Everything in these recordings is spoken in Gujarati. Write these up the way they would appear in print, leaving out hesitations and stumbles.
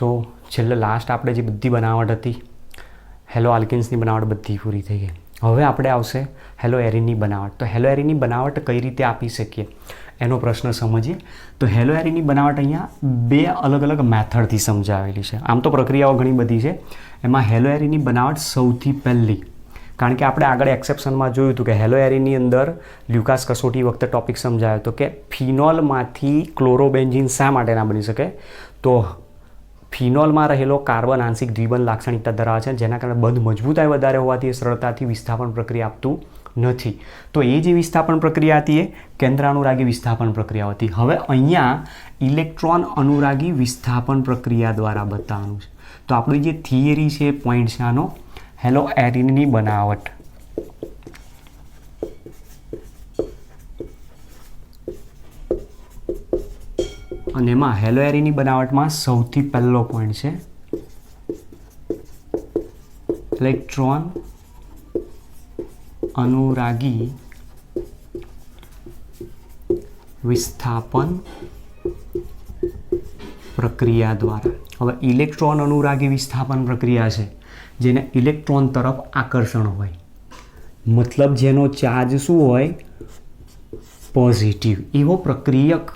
તો છેલ્લે લાસ્ટ આપણે જે બધી બનાવટ હતી હેલો આલ્કેન્સની બનાવટ બધી પૂરી થઈ ગઈ. હવે આપણે આવશે હેલો એરિનની બનાવટ. તો હેલો એરિનની બનાવટ કઈ રીતે આપી શકીએ એનો પ્રશ્ન સમજીએ. તો હેલો એરિનની બનાવટ અહીંયા બે અલગ અલગ મેથડથી સમજાવેલી છે. આમ તો પ્રક્રિયાઓ ઘણી બધી છે, એમાં હેલો એરિનની બનાવટ સૌથી પહેલી, કારણ કે આપણે આગળ એક્સેપ્શનમાં જોયું હતું કે હેલો એરિનની અંદર લ્યુકાસ કસોટી વખતે ટોપિક સમજાયો હતો કે ફિનોલમાંથી ક્લોરોબેન્ઝીન શા માટે ના બની શકે. તો ફિનોલમાં રહેલો કાર્બન આંશિક દ્વિબંધ લાક્ષણિકતા ધરાવે છે, જેના કારણે બંધ મજબૂતાઈ વધારે હોવાથી એ સરળતાથી વિસ્થાપન પ્રક્રિયા આપતું નથી. તો એ જે વિસ્થાપન પ્રક્રિયા હતી એ કેન્દ્રાનુરાગી વિસ્થાપન પ્રક્રિયા હતી. હવે અહીંયા ઇલેક્ટ્રોન અનુરાગી વિસ્થાપન પ્રક્રિયા દ્વારા બતાવવાનું છે. તો આપણી જે થિયરી છે, પોઈન્ટ છે આનો હેલો એરિનની બનાવટ. અને એમાં હેલો એરિનની બનાવટમાં સૌથી પહેલો પોઈન્ટ છે ઇલેક્ટ્રોન અનુરાગી વિસ્થાપન પ્રક્રિયા દ્વારા. હવે ઇલેક્ટ્રોન અનુરાગી વિસ્થાપન પ્રક્રિયા છે જેને ઇલેક્ટ્રોન તરફ આકર્ષણ હોય, મતલબ જેનો ચાર્જ શું હોય, પોઝિટિવ. એવો પ્રક્રિયક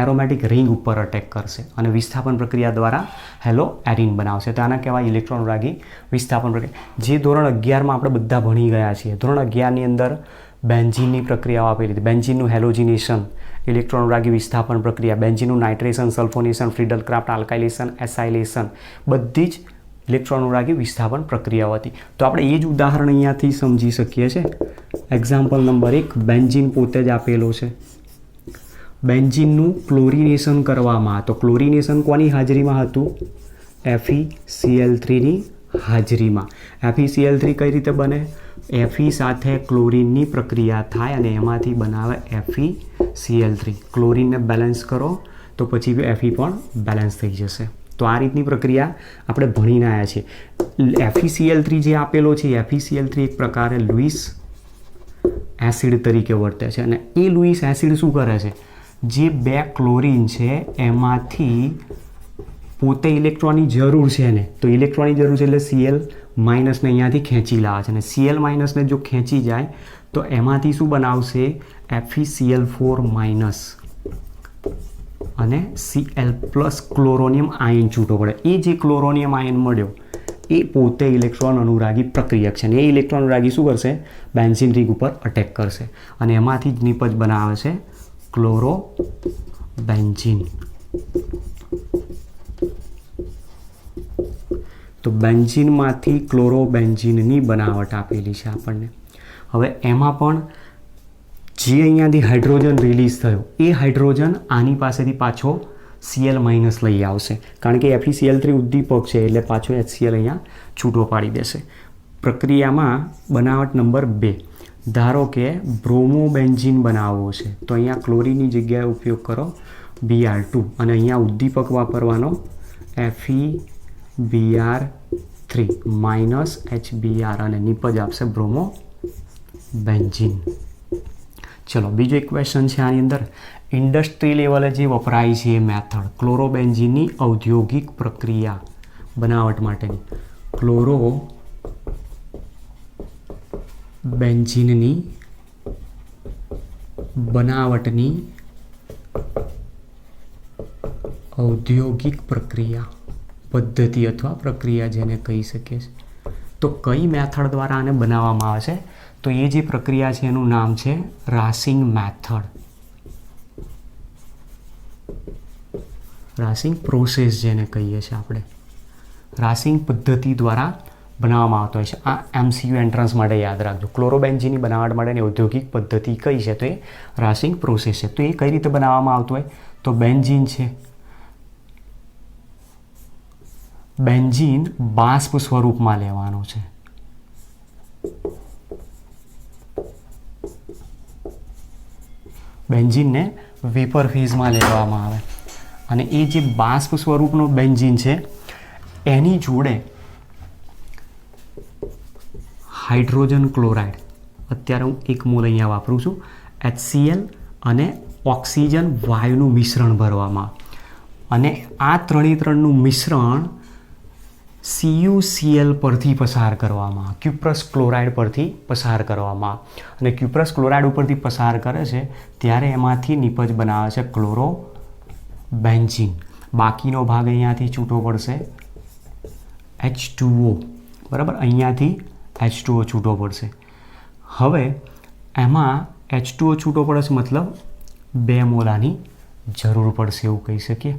એરોમેટિક રિંગ ઉપર અટેક કરશે અને વિસ્થાપન પ્રક્રિયા દ્વારા હેલો એરિન બનાવશે. તો આના કહેવાય ઇલેક્ટ્રોન અનુરાગી વિસ્થાપન પ્રક્રિયા, જે ધોરણ 11માં આપણે બધા ભણી ગયા છીએ. ધોરણ 11ની અંદર બેન્ઝીનની પ્રક્રિયાઓ આપેલી હતી. બેન્ઝીનનું હેલોજિનેશન, ઇલેક્ટ્રોન અનુરાગી વિસ્થાપન પ્રક્રિયા, બેન્ઝીનનું nitration, sulphonation, Friedel Crafts, alkylation, acylation, બધી જ ઇલેક્ટ્રોન અનુરાગી વિસ્થાપન પ્રક્રિયાઓ હતી. તો આપણે એ જ ઉદાહરણ અહીંયાથી સમજી શકીએ છીએ. એક્ઝામ્પલ નંબર 1, બેન્ઝીન પોતે જ આપેલો છે. બેન્ઝીનનું ક્લોરિનેશન કરવામાં, તો ક્લોરિનેશન કોની હાજરીમાં હતું, FeCl3ની હાજરીમાં. FeCl3 કઈ રીતે બને, Fe સાથે ક્લોરિનની પ્રક્રિયા થાય અને એમાંથી બનાવે FeCl3. ક્લોરિનને બેલેન્સ કરો તો પછી Fe પણ બેલેન્સ થઈ જશે. તો આ રીતની પ્રક્રિયા આપણે ભણીને આવ્યા છીએ. FeCl3 જે આપેલો છે, FeCl3 એક પ્રકારે લુઈસ એસિડ તરીકે વર્તે છે અને એ લુઈસ એસિડ શું કરે છે, જે બે ક્લોરિન છે એમાંથી પોતે ઇલેક્ટ્રોનની જરૂર છે ને, તો ઇલેક્ટ્રોનની જરૂર છે એટલે Cl માઇનસને અહીંયાથી ખેંચી લાવે છે અને Cl માઇનસને જો ખેંચી જાય તો એમાંથી શું બનાવશે, FeCl4 માઇનસ અને Cl પ્લસ ક્લોરોનિયમ આયન છૂટો પડે. એ જે ક્લોરોનિયમ આયન મળ્યો એ પોતે ઇલેક્ટ્રોન અનુરાગી પ્રક્રિયક છે અને એ ઇલેક્ટ્રોન અનુરાગી શું કરશે, બેન્ઝીન રિંગ ઉપર અટેક કરશે અને એમાંથી જ નિપજ બનાવે છે ક્લોરોબેન્ઝીન. તો બેન્ઝીનમાંથી ક્લોરોબેન્ઝીનની બનાવટ આપેલી છે આપણને. હવે એમાં પણ જે અહીંયાથી હાઇડ્રોજન રિલીઝ થયો એ હાઇડ્રોજન આની પાસેથી પાછો Cl માઇનસ લઈ આવશે, કારણ કે FeCl3 ઉદ્દીપક છે એટલે પાછો HCl અહીંયા છૂટો પાડી દેશે. પ્રક્રિયામાં બનાવટ નંબર 2, ધારો કે બ્રોમોબેન્ઝીન બનાવવો છે તો અહીંયા ક્લોરીનની જગ્યાએ ઉપયોગ કરો Br2 અને અહીંયા ઉદ્દીપક વાપરવાનો FeBr3 માઇનસ HBr અને નિપજ આપશે બ્રોમોબેન્ઝીન. ચલો બીજો એક ક્વેશ્ચન છે આની અંદર, ઇન્ડસ્ટ્રી લેવલે જે વપરાય છે એ મેથડ ક્લોરોબેન્ઝીનની ઔદ્યોગિક પ્રક્રિયા બનાવટ માટેની. ક્લોરોબેન્ઝીનની બનાવટની ઔદ્યોગિક પ્રક્રિયા પદ્ધતિ અથવા પ્રક્રિયા જેને કહી શકીએ છીએ. તો કઈ મેથડ દ્વારા આને બનાવવામાં આવે છે, તો એ જે પ્રક્રિયા છે એનું નામ છે રાસિંગ મેથડ. રાસિંગ પ્રોસેસ જેને કહીએ છીએ આપણે, રાસિંગ પદ્ધતિ દ્વારા બનાવવામાં આવતો હોય છે. આ MCQ એન્ટ્રન્સ માટે યાદ રાખજો. ક્લોરોબેન્ઝીનની બનાવટ માટેની ઔદ્યોગિક પદ્ધતિ કઈ છે, તો એ રાસિંગ પ્રોસેસ છે. તો એ કઈ રીતે બનાવવામાં આવતું હોય, તો બેન્ઝીન છે, બેન્ઝીન બાષ્પ સ્વરૂપમાં લેવાનું છે. બેન્ઝીનને વેપર ફેઝમાં લેવામાં આવે અને એ જે બાષ્પ સ્વરૂપનો બેન્ઝીન છે એની જોડે હાઇડ્રોજન ક્લોરાઇડ, અત્યારે હું 1 મોલ અહીંયા વાપરું છું, HCl અને ઓક્સિજન વાયુનું મિશ્રણ ભરવામાં. અને આ ત્રણે ત્રણનું મિશ્રણ CuCl પરથી પસાર કરવામાં, ક્યુપ્રસ ક્લોરાઇડ પરથી પસાર કરવામાં, અને ક્યુપ્રસ ક્લોરાઇડ ઉપરથી પસાર કરે છે ત્યારે એમાંથી નિપજ બનાવે છે ક્લોરો બેન્ઝીન. બાકીનો ભાગ અહીંયાથી છૂટો પડશે H2O, બરાબર, અહીંયાથી H2O છૂટો પડશે. હવે એમાં H2O છૂટો પડે છે મતલબ 2 મોલાની જરૂર પડશે એવું કહી શકીએ.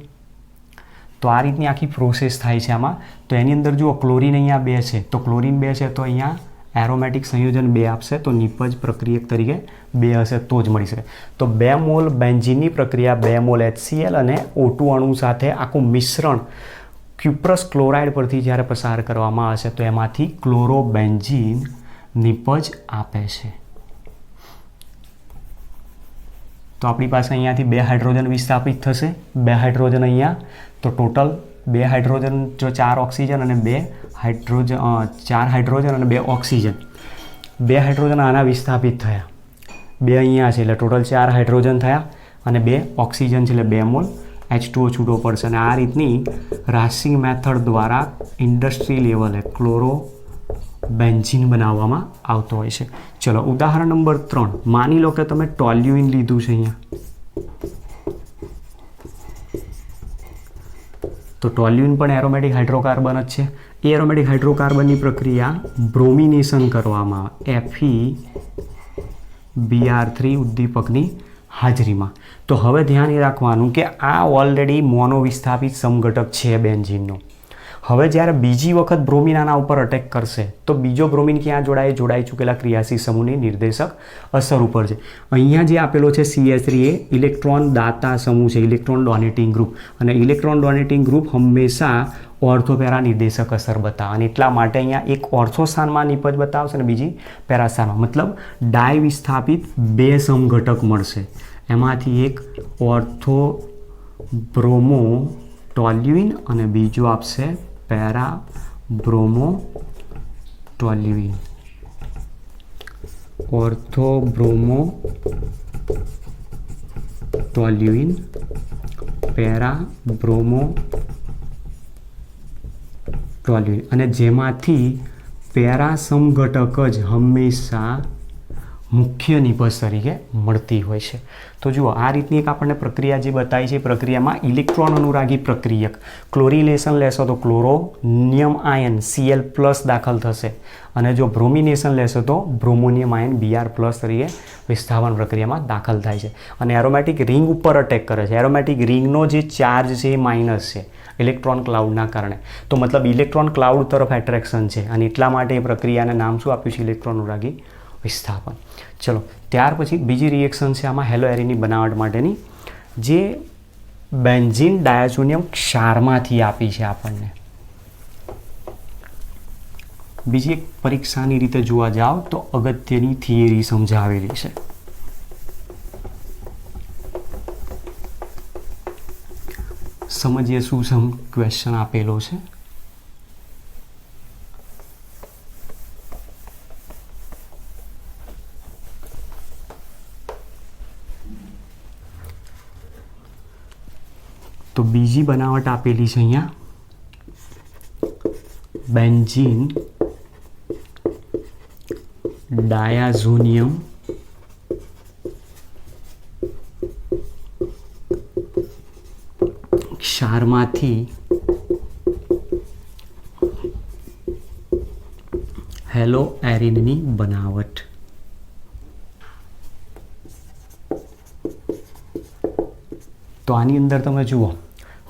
તો આ રીતની આખી પ્રોસેસ થાય છે આમાં. તો એની અંદર જુઓ ક્લોરીન અહીંયા 2 છે, તો ક્લોરીન 2 છે તો અહીંયા એરોમેટિક સંયોજન 2 આપશે, તો નિપજ પ્રક્રિયક તરીકે 2 હશે તો જ મળી શકે. તો 2 મોલ બેન્ઝીનની પ્રક્રિયા 2 મોલ HCl અને O2 અણુ સાથે આખું મિશ્રણ ક્યુપ્રસ ક્લોરાઇડ પરથી જ્યારે પસાર કરવામાં આવશે તો એમાંથી ક્લોરોબેન્ઝીન નિપજ આપે છે. તો આપણી પાસે અહીંયાથી 2 હાઇડ્રોજન વિસ્થાપિત થશે, 2 હાઇડ્રોજન અહીંયા, તો ટોટલ 2 હાઇડ્રોજન જો 4 ઓક્સિજન અને 4 હાઇડ્રોજન અને 2 ઓક્સિજન, 2 હાઇડ્રોજન આના વિસ્થાપિત થયા, 2 અહીંયા છે એટલે ટોટલ 4 હાઇડ્રોજન થયા અને 2 ઓક્સિજન છે એટલે 2 મોલ H2O છૂટો પડશે. અને આ રીતની રાસિંગ મેથડ દ્વારા ઇન્ડસ્ટ્રી લેવલે ક્લોરો બેન્ઝીન બનાવવામાં આવતો હોય છે. ચલો ઉદાહરણ નંબર 3, માની લો કે તમે ટોલ્યુઇન લીધું છે અહીંયા, તો ટોલ્યુઇન પણ એરોમેટિક હાઇડ્રોકાર્બન જ છે. એ એરોમેટિક હાઇડ્રોકાર્બનની પ્રક્રિયા બ્રોમિનેશન કરવામાં આવે FeBr3 ઉદ્દીપકની હાજરીમાં. તો હવે ધ્યાન એ રાખવાનું કે આ ઓલરેડી મોનો વિસ્થાપિત સમઘટક છે બેન્ઝીનનો. હવે જ્યારે બીજી વખત બ્રોમિન આના ઉપર અટેક કરશે તો બીજો બ્રોમિન ક્યાં જોડાઈ ચૂકેલા ક્રિયાશીલ સમૂહની નિર્દેશક અસર ઉપર છે. અહીંયા જે આપેલો છે CH3 એ ઇલેક્ટ્રોન દાતા સમૂહ છે, ઇલેક્ટ્રોન ડોનેટિંગ ગ્રુપ, અને ઇલેક્ટ્રોન ડોનેટિંગ ગ્રુપ હંમેશા ઓર્થો પેરા નિર્દેશક અસર બતાવે, અને એટલા માટે અહીંયા એક ઓર્થો સ્થાનમાં નિપજ બતાવશે અને બીજી પેરા સ્થાનમાં, મતલબ ડાય વિસ્થાપિત 2 સમઘટક મળશે. એમાંથી એક ઓર્થો બ્રોમો ટોલ્યુઇન અને બીજો આપશે para bromo toluene. Ortho bromo toluene, para bromo toluene, અને જેમાંથી પેરા સમઘટક જ હંમેશા મુખ્ય નિપજ તરીકે મળતી હોય છે. તો જુઓ આ રીતની એક આપણને પ્રક્રિયા જે બતાવી છે, પ્રક્રિયામાં ઇલેક્ટ્રોન અનુરાગી પ્રક્રિયક ક્લોરિનેશન લેશો તો ક્લોરોનિયમ આયન Cl+ દાખલ થશે, અને જો બ્રોમિનેશન લેશો તો બ્રોમોનિયમ આયન Br+ તરીકે વિસ્થાપન પ્રક્રિયામાં દાખલ થાય છે. અને એરોમેટિક રિંગ ઉપર અટેક કરે છે. એરોમેટિક રિંગનો જે ચાર્જ છે એ માઇનસ છે ઇલેક્ટ્રોન ક્લાઉડના કારણે, તો મતલબ ઇલેક્ટ્રોન ક્લાઉડ તરફ એટ્રેક્શન છે, અને એટલા માટે એ પ્રક્રિયાને નામ શું આપ્યું છે? ઇલેક્ટ્રોન અનુરાગી વિસ્થાપન. ચલો ત્યાર પછી બીજી રિએક્શન છે આમાં હેલો એરીની બનાવટ માટેની, જે બેન્ઝીન ડાયાઝોનિયમ ક્ષારમાંથી આપી છે આપણને. બીજી એક પરીક્ષાની રીતે જોવા જાઓ તો અગત્યની થિયરી સમજાવેલી છે. સમજીએ શું ક્વેશ્ચન આપેલો છે. તો બીજી બનાવટ આપેલી છે અહીંયા, બેન્ઝીન ડાયાઝોનિયમ ક્ષારમાંથી હેલો એરીનની બનાવટ. તો આની અંદર તમે જુઓ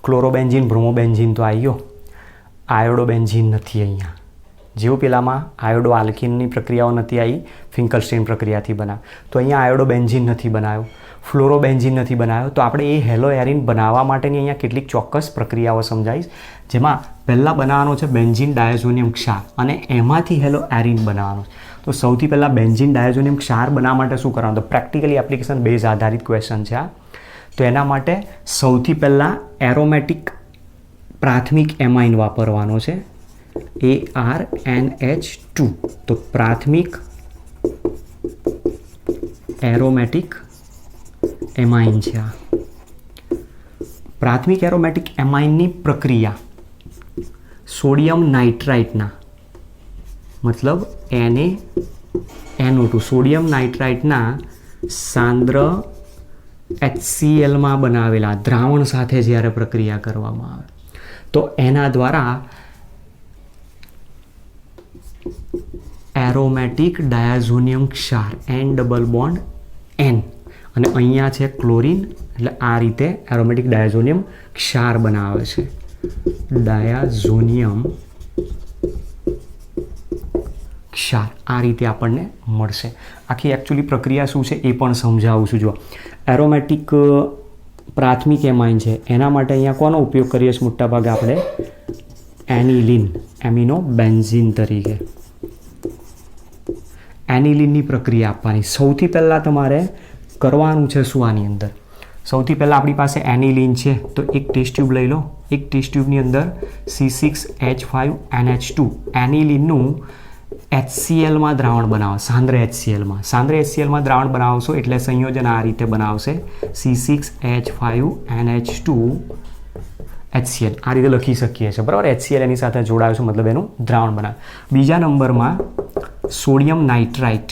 ક્લોરોબેન્ઝીન બ્રોમોબેન્ઝીન તો આવી ગયો, આયોડોબેન્ઝીન નથી અહીંયા. જેવું પેલામાં આયોડો આલ્કીનની પ્રક્રિયાઓ નથી આવી, ફિંકલસ્ટીન પ્રક્રિયાથી બનાવ, તો અહીંયા આયોડોબેન્ઝીન નથી બનાવ્યો, ફ્લોરોબેન્ઝીન નથી બનાવ્યો. તો આપણે એ હેલો એરીન બનાવવા માટેની અહીંયા કેટલીક ચોક્કસ પ્રક્રિયાઓ સમજાવીશ, જેમાં પહેલાં બનાવવાનો છે બેન્ઝીન ડાયાઝોનિયમ ક્ષાર, અને એમાંથી હેલો એરીન બનાવવાનો. તો સૌથી પહેલાં બેન્ઝીન ડાયાઝોનિયમ ક્ષાર બનાવવા માટે શું કરવાનું? તો પ્રેક્ટિકલી એપ્લિકેશન બેઝ આધારિત ક્વેશ્ચન છે આ. તો એના માટે સૌથી પહેલાં એરોમેટિક પ્રાથમિક એમાઇન વાપરવાનો છે, ARNH2. તો પ્રાથમિક એરોમેટિક એમાઇન છે આ. પ્રાથમિક એરોમેટિક એમાઇનની પ્રક્રિયા સોડિયમ નાઇટ્રાઇટના મતલબ NaNO2 સોડિયમ નાઇટ્રાઇટના સાંદ્ર HCl માં બનાવેલા દ્રાવણ સાથે જ્યારે પ્રક્રિયા કરવામાં આવે તો એના દ્વારા એરોમેટિક ડાયાઝોનિયમ ક્ષાર N ડબલ બોન્ડ N અને અહીંયા છે ક્લોરીન એટલે આ રીતે એરોમેટિક ડાયાઝોનિયમ ક્ષાર બનાવે છે ડાયાઝોનિયમ ક્ષાર આ રીતે આપણને મળશે આખી એકચ્યુઅલી પ્રક્રિયા શું છે એ પણ સમજાવું છું જો એરોમેટિક પ્રાથમિક એમાઇન છે એના માટે અહીંયા કોનો ઉપયોગ કરીએ છીએ મોટાભાગે આપણે એનિલિન એમિનો બેન્ઝીન તરીકે એનિલિનની પ્રક્રિયા આપવાની સૌથી પહેલાં તમારે કરવાનું છે શું આની અંદર સૌથી પહેલાં આપણી પાસે એનિલિન છે તો એક ટેસ્ટ ટ્યુબ લઈ લો એક ટેસ્ટ ટ્યુબની અંદર C6H5NH2 એનિલિનનું HClમાં દ્રાવણ બનાવો સાંદ્ર HClમાં દ્રાવણ બનાવશો એટલે સંયોજન આ રીતે બનાવશે C6H5NH2 HCl આ રીતે લખી શકીએ છીએ બરાબર HCl એની સાથે જોડાયું છે મતલબ એનું દ્રાવણ બનાવે બીજા નંબરમાં સોડિયમ નાઇટ્રાઇટ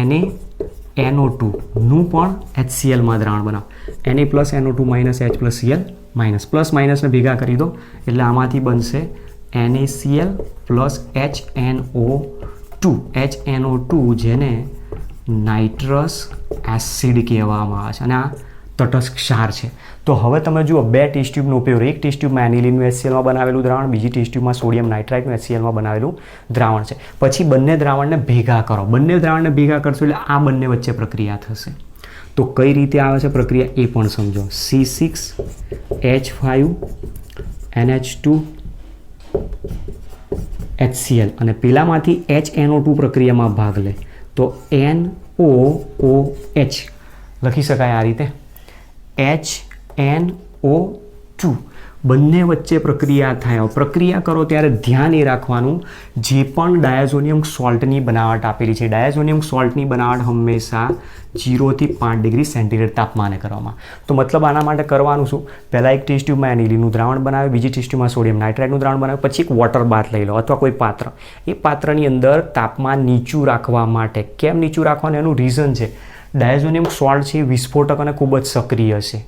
NaNO2 નું પણ HClમાં દ્રાવણ બનાવો Na plus NO2 minus H plus Cl minus plus માઇનસને ભેગા કરી દો એટલે આમાંથી બનશે NaCl પ્લસ HNO2 જેને નાઇટ્રસ એસિડ કહેવામાં આવે છે અને આ તટસ્થ ક્ષાર છે તો હવે તમે જુઓ બે ટેસ્ટ ટ્યુબનો ઉપયોગ એક ટેસ્ટ ટ્યુબમાં એનિલિનનું HClમાં બનાવેલું દ્રાવણ બીજી ટેસ્ટ ટ્યુબમાં સોડિયમ નાઇટ્રાઇટનું HClમાં બનાવેલું દ્રાવણ છે પછી બંને દ્રાવણને ભેગા કરો બંને દ્રાવણને ભેગા કરશો એટલે આ બંને વચ્ચે પ્રક્રિયા થશે તો કઈ રીતે આવે છે પ્રક્રિયા એ પણ સમજો C6H5NH2 HCl અને પેલામાંથી HNO2 પ્રક્રિયામાં ભાગ લે તો NOOH લખી શકાય આ રીતે HNO2 બંને વચ્ચે પ્રક્રિયા થાય પ્રક્રિયા કરો ત્યારે ધ્યાન એ રાખવાનું જે પણ ડાયાઝોનિયમ સોલ્ટની બનાવટ આપેલી છે ડાયાઝોનિયમ સોલ્ટની બનાવટ હંમેશા 0 થી 5 ડિગ્રી સેન્ટીગ્રેડ તાપમાને કરવામાં તો મતલબ આના માટે કરવાનું શું પહેલાં એક ટેસ્ટ ટ્યુબમાં એનિલિનનું દ્રાવણ બનાવે બીજી ટેસ્ટ ટ્યુબમાં સોડિયમ નાઇટ્રાઇટનું દ્રાવણ બનાવે પછી એક વોટર બાથ લઈ લો અથવા કોઈ પાત્ર એ પાત્રની અંદર તાપમાન નીચું રાખવા માટે કેમ નીચું રાખવાનું એનું રીઝન છે ડાયાઝોનિયમ સોલ્ટ છે વિસ્ફોટક અને ખૂબ જ સક્રિય છે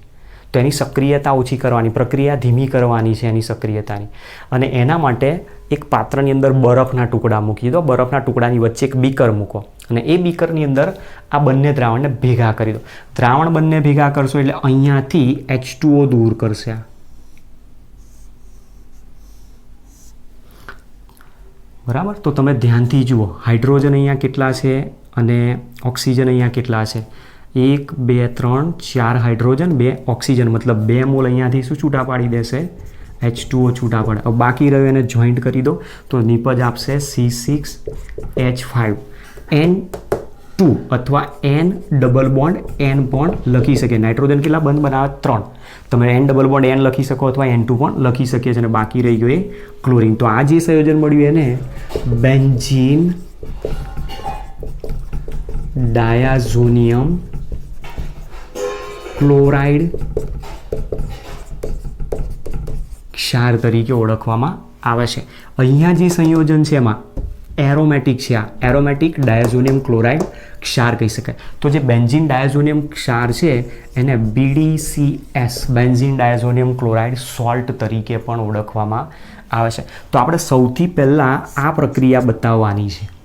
તો એની સક્રિયતા ઓછી કરવાની પ્રક્રિયા ધીમી કરવાની છે એની સક્રિયતાની અને એના માટે એક પાત્રની અંદર બરફના ટુકડા મૂકી દો બરફના ટુકડાની વચ્ચે એક બીકર મૂકો અને એ બીકરની અંદર આ બંને દ્રાવણને ભેગા કરી દો દ્રાવણ બંને ભેગા કરશો એટલે અહીંયાથી H2O દૂર કરશે બરાબર તો તમે ધ્યાનથી જુઓ હાઇડ્રોજન અહીંયા કેટલા છે અને ઓક્સિજન અહીંયા કેટલા છે 1 2 3 4 હાઇડ્રોજન 2 ઓક્સિજન મતલબ 2 મોલ અહીંયાથી શું છૂટા પાડી દેશે H2O છૂટા પડે હવે બાકી રહ્યો એને જોઈન્ટ કરી દો તો નિપજ આપશે C6H5N2 અથવા N ડબલ બોન્ડ N પણ લખી શકે નાઇટ્રોજન કેટલા બંધ બનાવે 3 તમે N ડબલ બોન્ડ N લખી શકો અથવા N2 પણ લખી શકીએ છીએ અને બાકી રહી ગયો એ ક્લોરીન તો આ જે સંયોજન મળ્યું એને બેન્ઝીન ડાયાઝોનિયમ ક્લોરાઇડ ક્ષાર તરીકે ઓળખવામાં આવે છે અહીંયા જે સંયોજન છે એમાં એરોમેટિક છે આ એરોમેટિક ડાયાઝોનિયમ ક્લોરાઇડ ક્ષાર કહી શકાય તો જે બેન્ઝીન ડાયાઝોનિયમ ક્ષાર છે એને BDCS બેન્ઝીન ડાયાઝોનિયમ ક્લોરાઇડ સોલ્ટ તરીકે પણ ઓળખવામાં આવે છે તો આપણે સૌથી પહેલાં આ પ્રક્રિયા બતાવવાની છે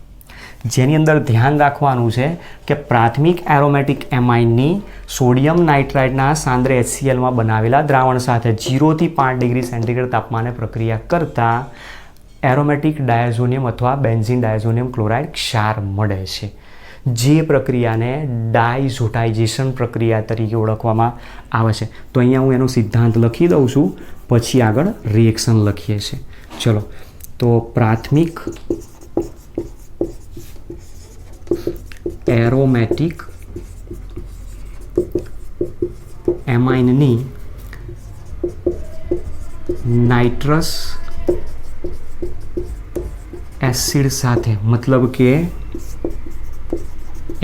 જેની અંદર ધ્યાન રાખવાનું છે કે પ્રાથમિક એરોમેટિક એમાઇનની સોડિયમ નાઇટ્રાઇટના સાંદ્ર HClમાં બનાવેલા દ્રાવણ સાથે 0 થી 5 ડિગ્રી સેન્ટીગ્રેડ તાપમાને પ્રક્રિયા કરતાં એરોમેટિક ડાયાઝોનિયમ અથવા બેન્ઝીન ડાયાઝોનિયમ ક્લોરાઇડ ક્ષાર મળે છે જે પ્રક્રિયાને ડાયઝોટાઇઝેશન પ્રક્રિયા તરીકે ઓળખવામાં આવે છે તો અહીંયા હું એનો સિદ્ધાંત લખી દઉં છું પછી આગળ રિએક્શન લખીએ છીએ ચલો તો પ્રાથમિક એરોમેટિક એમાઇનની નાઇટ્રસ એસિડ સાથે મતલબ કે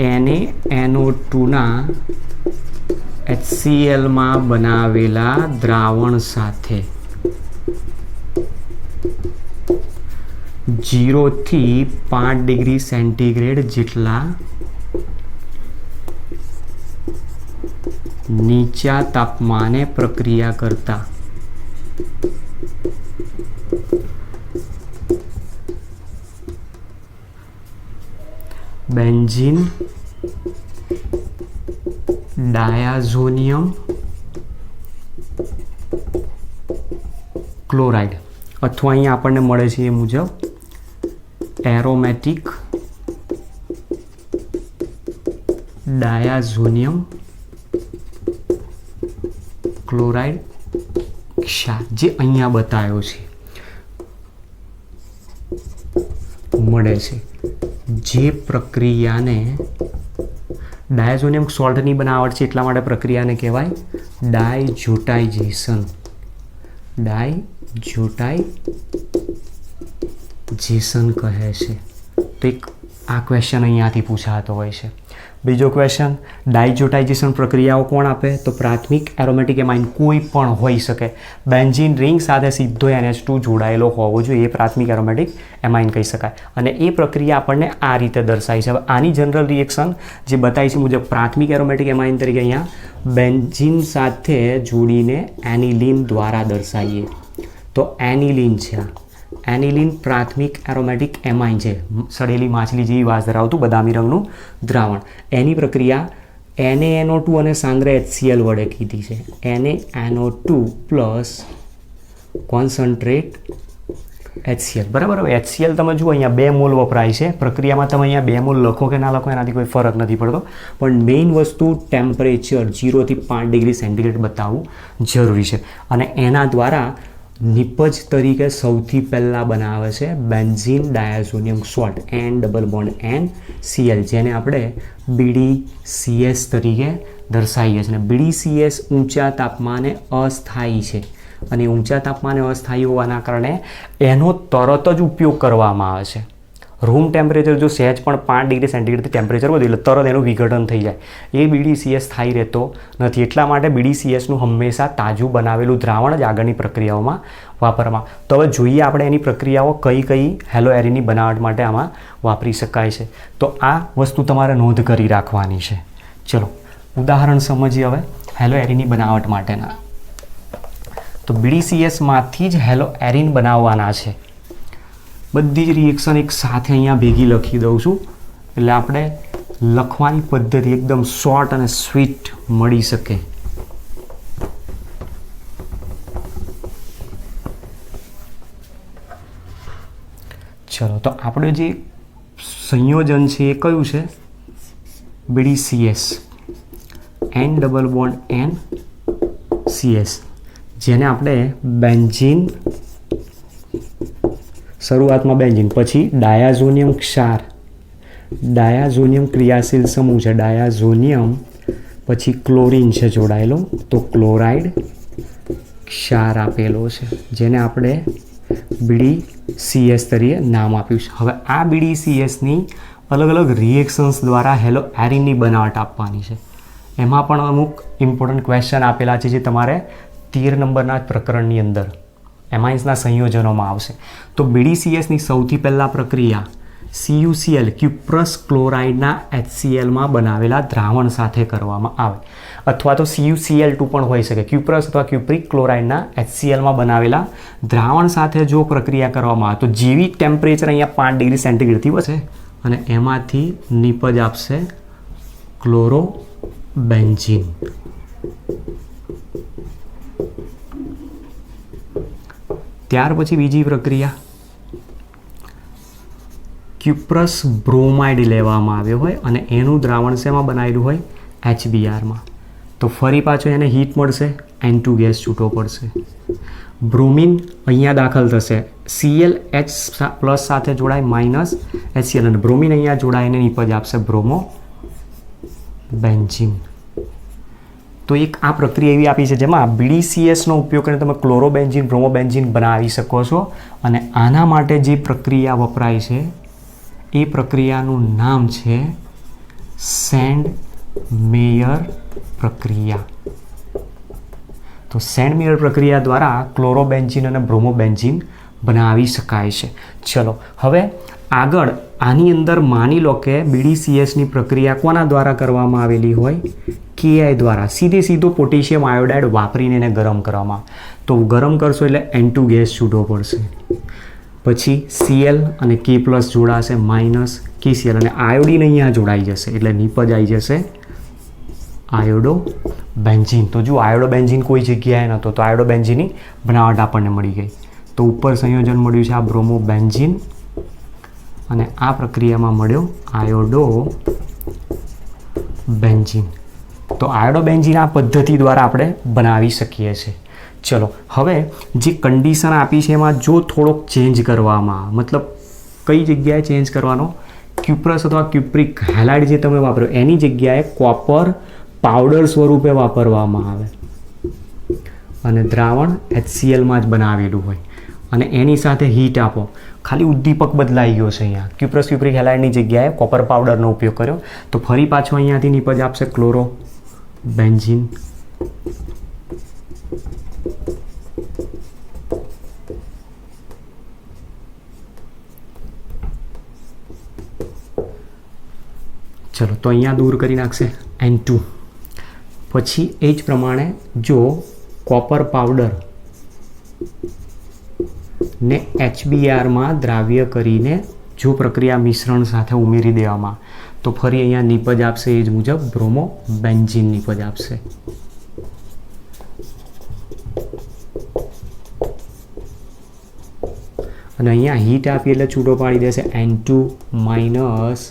NaNO2 ના HCl માં બનાવેલા દ્રાવણ સાથે 0 થી 5 ડિગ્રી સેન્ટીગ્રેડ જેટલા નીચા તાપમાને પ્રક્રિયા કરતા બેન્ઝીન ડાયાઝોનિયમ ક્લોરાઇડ અથવા અહીંયા આપણને મળે છે એ મુજબ એરોમેટિક ડાયાઝોનિયમ ક્લોરાઇડ ક્ષાર, જે અહીંયા બતાવ્યો છે, મળે છે. જે પ્રક્રિયાને ડાયાઝોનિયમ સોલ્ટની બનાવટ છે એટલા માટે પ્રક્રિયાને કહેવાય ડાયઝોટાઇઝેશન. ડાયઝોટાઇઝેશન કહે છે. તો એક આ ક્વેશ્ચન અહીંયાથી પૂછાતો હોય છે. બીજો ક્વેશ્ચન, ડાયઝોટાઇઝેશન પ્રક્રિયાઓ કોણ આપે? તો પ્રાથમિક એરોમેટિક એમાઇન કોઈ પણ હોઈ શકે. બેન્ઝીન રિંગ સાથે સીધો NH2 જોડાયેલો હોવો જોઈએ, એ પ્રાથમિક એરોમેટિક એમાઇન કહી શકાય. અને એ પ્રક્રિયા આપણને આ રીતે દર્શાવી છે. હવે આની જનરલ રિએક્શન જે બતાવી છે મુજબ પ્રાથમિક એરોમેટિક એમાઇન તરીકે અહીંયા બેન્ઝીન સાથે જોડીને એનિલિન દ્વારા દર્શાવીએ તો એનિલિન છે. એનિલિન પ્રાથમિક એરોમેટિક એમાઇન છે. સડેલી માછલી જેવી વાસ ધરાવતું બદામી રંગનું દ્રાવણ. એની પ્રક્રિયા NaNO2 અને સાંદ્ર HCl વડે કીધી છે. NaNO2 plus concentrate HCl. બરાબર. હવે HCl તમે જુઓ અહીંયા 2 મોલ વપરાય છે. પ્રક્રિયામાં તમે અહીંયા 2 મોલ લખો કે ના લખો એનાથી કોઈ ફરક નથી પડતો, પણ મેઇન વસ્તુ ટેમ્પરેચર 0 થી 5 ડિગ્રી સેન્ટીગ્રેડ બતાવવું જરૂરી છે. અને એના દ્વારા નિપજ તરીકે સૌથી પહેલાં બનાવે છે બેન્ઝીન ડાયાઝોનિયમ સોલ્ટ N-N-CL, જેને આપણે BDCS તરીકે દર્શાવીએ છીએ. BDCS ઊંચા તાપમાને અસ્થાયી છે અને ઊંચા તાપમાને અસ્થાયી હોવાના કારણે એનો તરત જ ઉપયોગ કરવામાં આવે છે. રૂમ ટેમ્પરેચર જો સહેજ પણ 5 ડિગ્રી સેન્ટીગ્રેડથી ટેમ્પરેચર વધે એટલે તરત એનું વિઘટન થઈ જાય. એ BDCS સ્થાયી રહેતો નથી. એટલા માટે BDCSનું હંમેશા તાજું બનાવેલું દ્રાવણ જ આગળની પ્રક્રિયાઓમાં વાપરવામાં. તો હવે જોઈએ આપણે એની પ્રક્રિયાઓ કઈ કઈ હેલો એરીની બનાવટ માટે આમાં વાપરી શકાય છે. તો આ વસ્તુ તમારે નોંધ કરી રાખવાની છે. ચલો ઉદાહરણ સમજીએ હવે હેલો એરીની બનાવટ માટેના. તો BDCSમાંથી જ હેલો એરીન બનાવવાના છે. બધી જ રિએક્શન એક સાથે અહીંયા ભેગી લખી દઉં છું એટલે આપણે લખવાની પદ્ધતિ એકદમ શોર્ટ અને સ્વીટ મળી શકે. ચલો તો આપણે જે સંયોજન છે એ કયું છે? BDCS N-N-CS, જેને આપણે બેન્ઝીન, શરૂઆતમાં બેન્ઝીન, પછી ડાયાઝોનિયમ ક્ષાર, ડાયાઝોનિયમ ક્રિયાશીલ સમૂહ છે ડાયાઝોનિયમ, પછી ક્લોરીન છે જોડાયેલો તો ક્લોરાઇડ ક્ષાર આપેલો છે, જેને આપણે BDCS તરીકે નામ આપ્યું છે. હવે આ BDCSની અલગ અલગ રિએક્શન્સ દ્વારા હેલો એરીનની બનાવટ આપવાની છે. એમાં પણ અમુક ઇમ્પોર્ટન્ટ ક્વેશ્ચન આપેલા છે જે તમારે 13 નંબરના પ્રકરણની અંદર એમાઇન્સના સંયોજનોમાં આવશે. તો BDCSની સૌથી પહેલાં પ્રક્રિયા CuCl ક્યુપ્રસ ક્લોરાઇડના HClમાં બનાવેલા દ્રાવણ સાથે કરવામાં આવે, અથવા તો CuCl2 પણ હોઈ શકે. ક્યુપ્રસ અથવા ક્યુપ્રિક ક્લોરાઇડના HClમાં બનાવેલા દ્રાવણ સાથે જો પ્રક્રિયા કરવામાં આવે તો જેવી ટેમ્પરેચર અહીંયા 5 ડિગ્રી સેન્ટીગ્રેડથી વધશે અને એમાંથી નિપજ આપશે ક્લોરોબેન્ઝીન. ત્યાર પછી બીજી પ્રક્રિયા ક્યુપ્રસ બ્રોમાઇડ લેવામાં આવ્યો હોય અને એનું દ્રાવણ શેમાં બનાવેલું હોય? HBrમાં. તો ફરી પાછો એને હીટ મળશે, N2 ગેસ છૂટો પડશે. બ્રોમિન અહીંયા દાખલ થશે, ClH પ્લસ સાથે જોડાય માઇનસ HCl અને બ્રોમિન અહીંયા જોડાઈને નિપજ આપશે બ્રોમોબેન્ઝીન. તો એક આ પ્રક્રિયા એવી આપી છે જેમાં BDCSનો ઉપયોગ કરીને તમે ક્લોરોબેન્ઝીન, બ્રોમોબેન્ઝીન બનાવી શકો છો. અને આના માટે જે પ્રક્રિયા વપરાય છે એ પ્રક્રિયાનું નામ છે સેન્ડ મેયર પ્રક્રિયા. તો સેન્ડ મેયર પ્રક્રિયા દ્વારા ક્લોરોબેન્ઝીન અને બ્રોમોબેન્ઝીન બનાવી શકાય છે. ચલો હવે આગળ આની અંદર માની લો કે BDCSની પ્રક્રિયા કોના દ્વારા કરવામાં આવેલી હોય? KI દ્વારા. સીધો પોટેશિયમ આયોડાઇડ વાપરીને એને ગરમ કરવામાં. તો ગરમ કરશો એટલે N2 ગેસ છૂટો પડશે. પછી Cl અને K+ જોડાશે માઇનસ KCl અને આયોડીન અહીંયા જોડાઈ જશે એટલે નિપજ આવી જશે આયોડો બેન્ઝીન. તો જો આયોડો બેન્ઝીન કોઈ જગ્યાએ નહોતો તો આયોડો બેન્ઝીનની બનાવટ આપણને મળી ગઈ. તો ઉપર સંયોજન મળ્યું છે આ બ્રોમો બેન્ઝીન અને આ પ્રક્રિયામાં મળ્યો આયોડો બેન્ઝીન. તો આયોડો બેન્ઝીન આ પદ્ધતિ દ્વારા આપણે બનાવી શકીએ છીએ. ચલો હવે જે કન્ડિશન આપી છે એમાં જો થોડોક ચેન્જ કરવામાં આવે, મતલબ કઈ જગ્યાએ ચેન્જ કરવાનો? ક્યુપ્રસ અથવા ક્યુપ્રિક હેલાઇડ જે તમે વાપરો એની જગ્યાએ કોપર પાવડર સ્વરૂપે વાપરવામાં આવે અને દ્રાવણ HClમાં જ બનાવેલું હોય અને એની સાથે હીટ આપો. ખાલી ઉદ્દીપક બદલાઈ ગયો છે અહીંયા. ક્યુપ્રસ ક્યુપ્રિક હેલાઇડની જગ્યાએ કોપર પાવડરનો ઉપયોગ કર્યો તો ફરી પાછો અહીંયાથી નિપજ આપશે ક્લોરો બેન્ઝીન. ચલો તો અહીંયા દૂર કરી નાખશે N2. પછી એ જ પ્રમાણે જો કોપર પાવડર ને HBrમાં દ્રાવ્ય કરીને જો પ્રક્રિયા મિશ્રણ સાથે ઉમેરી દેવામાં તો ફરી અહીંયા નિપજ આપશે એ જ મુજબ બ્રોમો બેન્ઝીન નિપજ આપશે. અને અહીંયા હીટ આપી એટલે છૂટો પાડી દેશે N2 માઇનસ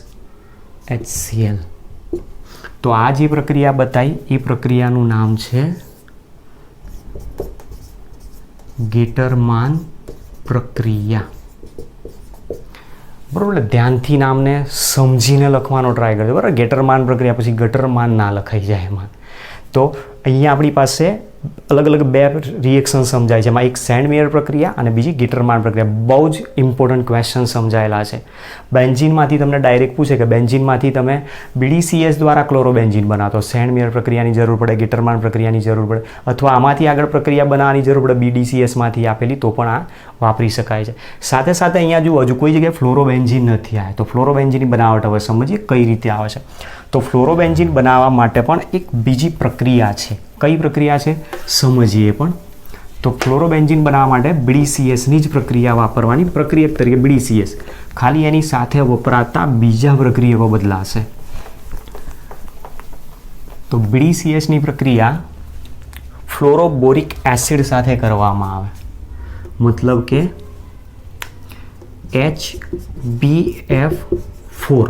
HCl. તો આ જે પ્રક્રિયા બતાવી એ પ્રક્રિયાનું નામ છે ગેટરમાન પ્રક્રિયા. બરાબર, ધ્યાનથી નામને સમજીને લખવાનો ટ્રાય કરજો. બરાબર, ગેટરમાન પ્રક્રિયા પછી ગટરમાન ના લખાઈ જાય એમાં. તો અહીંયા આપણી પાસે અલગ અલગ બે રિએક્શન સમજાય છે. એમાં એક સેન્ડ મેયર પ્રક્રિયા અને બીજી ગેટરમાન પ્રક્રિયા. બહુ જ ઇમ્પોર્ટન્ટ ક્વેશ્ચન સમજાયેલા છે. બેન્ઝીનમાંથી તમને ડાયરેક્ટ પૂછે કે બેન્ઝીનમાંથી તમે BDCS દ્વારા ક્લોરોબેન્ઝીન બનાવતો, સેન્ડ મેયર પ્રક્રિયાની જરૂર પડે, ગેટરમાન પ્રક્રિયાની જરૂર પડે, અથવા આમાંથી આગળ પ્રક્રિયા બનાવવાની જરૂર પડે BDCSમાંથી આપેલી તો પણ આ વાપરી શકાય છે. સાથે સાથે અહીંયા જુઓ હજુ કોઈ જગ્યાએ ફ્લોરોબેન્ઝીન નથી આવે તો ફ્લોરોબેન્ઝીનની બનાવટ હવે સમજીએ કઈ રીતે આવે છે. તો ફ્લોરોબેન્ઝીન બનાવવા માટે પણ એક બીજી પ્રક્રિયા છે. કઈ પ્રક્રિયા છે સમજીએ પણ. તો ફ્લોરોબેન્ઝીન બનાવવા માટે BDCSની જ પ્રક્રિયા વાપરવાની. પ્રક્રિયક તરીકે BDCS ખાલી એની સાથે વપરાતા બીજા પ્રક્રિયકો બદલાશે. તો BDCSની પ્રક્રિયા ફ્લોરોબોરિક એસિડ સાથે કરવામાં આવે. મતલબ કે HBF4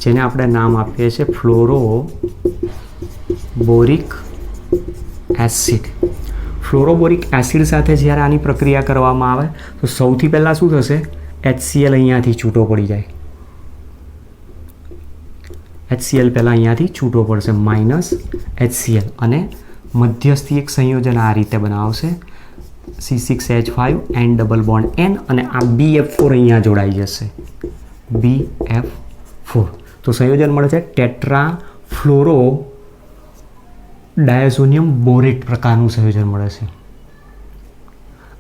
જેને આપણે નામ આપીએ છીએ ફ્લોરોબોરિક એસિડ. ફ્લોરોબોરિક એસિડ સાથે જ્યારે આની પ્રક્રિયા કરવામાં આવે તો સૌથી પહેલાં શું થશે? HCl અહીંયાથી છૂટો પડી જાય. HCl પહેલાં અહીંયાથી છૂટો પડશે માઇનસ HCl અને મધ્યસ્થી એક સંયોજન આ રીતે બનાવશે C6H5 N double bond N અને આ BF4 અહીંયા જોડાઈ જશે BF4. તો સંયોજન મળે છે ટેટ્રા ફ્લોરો ડાયઝોનિયમ બોરેટ પ્રકારનું સંયોજન મળે છે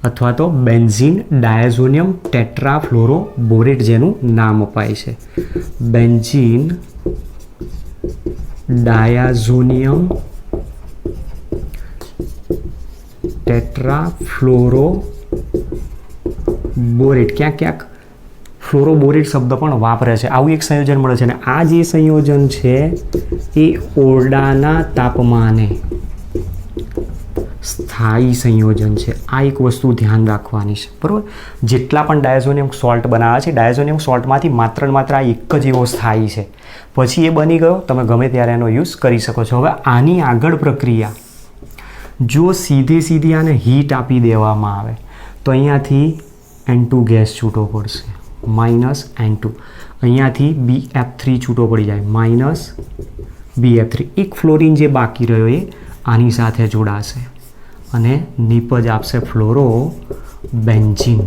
અથવા તો benzene diazonium tetra fluoro borate જેનું નામ અપાય છે. Benzene diazonium tetra fluoro borate. ક્યાંક ફ્લોરોબોરેટ શબ્દ પણ વાપરે છે. આવું એક સંયોજન મળે છે અને આ જે સંયોજન છે એ ઓરડાના તાપમાને સ્થાયી સંયોજન છે. આ એક વસ્તુ ધ્યાન રાખવાની છે. બરાબર, જેટલા પણ ડાયઝોનિયમ સોલ્ટ બનાવ્યા છે ડાયઝોનિયમ સોલ્ટમાંથી માત્ર ને માત્ર આ એક જ એવો સ્થાયી છે. પછી એ બની ગયો, તમે ગમે ત્યારે એનો યુઝ કરી શકો છો. હવે આની આગળ પ્રક્રિયા જો સીધી આને હીટ આપી દેવામાં આવે તો અહીંયાથી N2 ગેસ છૂટો પડશે માઇનસ N2. અહીંયાથી BF3 છૂટો પડી જાય માઇનસ BF3. એક ફ્લોરિન જે બાકી રહ્યો એ આની સાથે જોડાશે અને નિપજ આપશે ફ્લોરો બેન્ઝીન.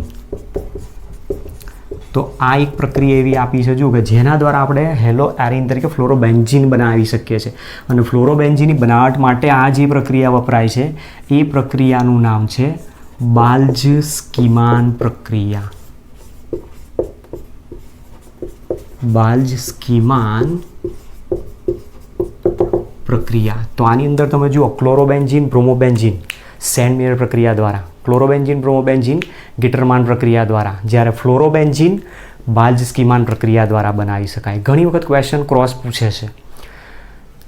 તો આ એક પ્રક્રિયા એવી આપી છે જો કે જેના દ્વારા આપણે હેલો એરિન તરીકે ફ્લોરોબેન્ઝીન બનાવી શકીએ છીએ અને ફ્લોરોબેન્ઝીનની બનાવટ માટે આ જે પ્રક્રિયા વપરાય છે એ પ્રક્રિયાનું નામ છે બાલ્ઝ-સ્કીમાન પ્રક્રિયા. બાલ્ઝ-સ્કીમાન પ્રક્રિયા. તો આની અંદર તમે જુઓ ક્લોરોબેન્ઝીન બ્રોમોબેન્ઝીન સેન્ડમેયર પ્રક્રિયા દ્વારા, ક્લોરોબેન્ઝીન બ્રોમોબેન્ઝીન ગિટરમાન પ્રક્રિયા દ્વારા, જ્યારે ફ્લોરોબેન્ઝીન બાલ્ઝ-સ્કીમાન પ્રક્રિયા દ્વારા બનાવી શકાય. ઘણી વખત ક્વેશ્ચન ક્રોસ પૂછે છે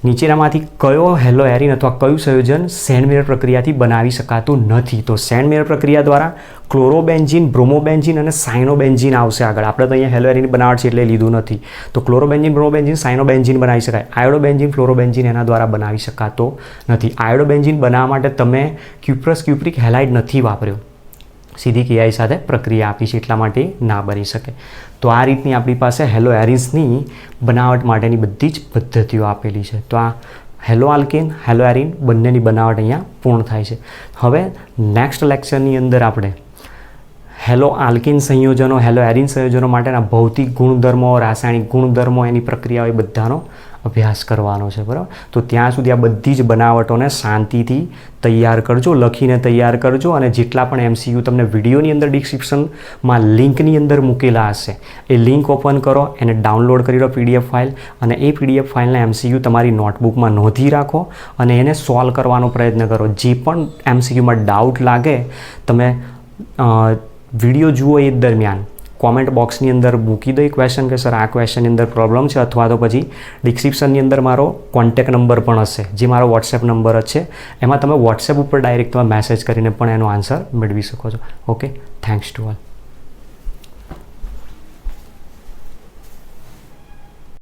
નીચેનામાંથી કયો હેલો એરિન અથવા કયું સંયોજન સેન્ડમેયર પ્રક્રિયાથી બનાવી શકાતું નથી. તો સેન્ડમેયર પ્રક્રિયા દ્વારા ક્લોરોબેન્ઝીન બ્રોમોબેન્ઝીન અને સાયનોબેન્ઝીન આવશે આગળ. આપણે તો અહીંયા હેલો એરિન બનાવટ છે એટલે લીધું નથી. તો ક્લોરોબેન્ઝીન બ્રોમોબેન્ઝીન સાયનોબેન્ઝીન બનાવી શકાય. આયોડોબેન્ઝીન ફ્લોરોબેન્ઝીન એના દ્વારા બનાવી શકાતો નથી. આયોડોબેન્ઝીન બનાવવા માટે તમે ક્યુપ્રસ-ક્યુપ્રિક હેલાઇડ નથી વાપર્યો, સીધી KI સાથે પ્રક્રિયા આપી છે એટલા માટે ના બની શકે. તો આ રીતની આપણી પાસે હેલો એરિન્સની બનાવટ માટેની બધી જ પદ્ધતિઓ આપેલી છે. તો આ હેલો આલ્કેન હેલો એરિન બંનેની બનાવટ અહીંયા પૂર્ણ થાય છે. હવે નેક્સ્ટ લેક્ચરની અંદર આપણે હેલો આલ્કિન સંયોજનો હેલો એરિન સંયોજનો માટેના ભૌતિક ગુણધર્મો, રાસાયણિક ગુણધર્મો, એની પ્રક્રિયાઓ એ બધાનો અભ્યાસ કરવાનો છે. બરાબર. તો ત્યાં સુધી આ બધી જ બનાવટોને શાંતિથી તૈયાર કરજો, લખીને તૈયાર કરજો અને જેટલા પણ MCQ તમને વિડીયોની અંદર ડિસ્ક્રિપ્શનમાં લિંકની અંદર મૂકેલા હશે એ લિંક ઓપન કરો, એને ડાઉનલોડ કરી લો PDF ફાઇલ અને એ PDF ફાઇલના MCQ તમારી નોટબુકમાં નોંધી રાખો અને એને સોલ્વ કરવાનો પ્રયત્ન કરો. જે પણ MCQમાં ડાઉટ લાગે તમે વિડીયો જુઓ એ દરમિયાન કોમેન્ટ બોક્સની અંદર મૂકી દો એ ક્વેશ્ચન કે સર આ ક્વેશ્ચનની અંદર પ્રોબ્લેમ છે, અથવા તો પછી ડિસ્ક્રિપ્શનની અંદર મારો કોન્ટેક નંબર પણ હશે જે મારો WhatsApp નંબર જ છે. એમાં તમે WhatsApp ઉપર ડાયરેક્ટ તમે મેસેજ કરીને પણ એનો આન્સર મેળવી શકો છો. Okay, thanks to all.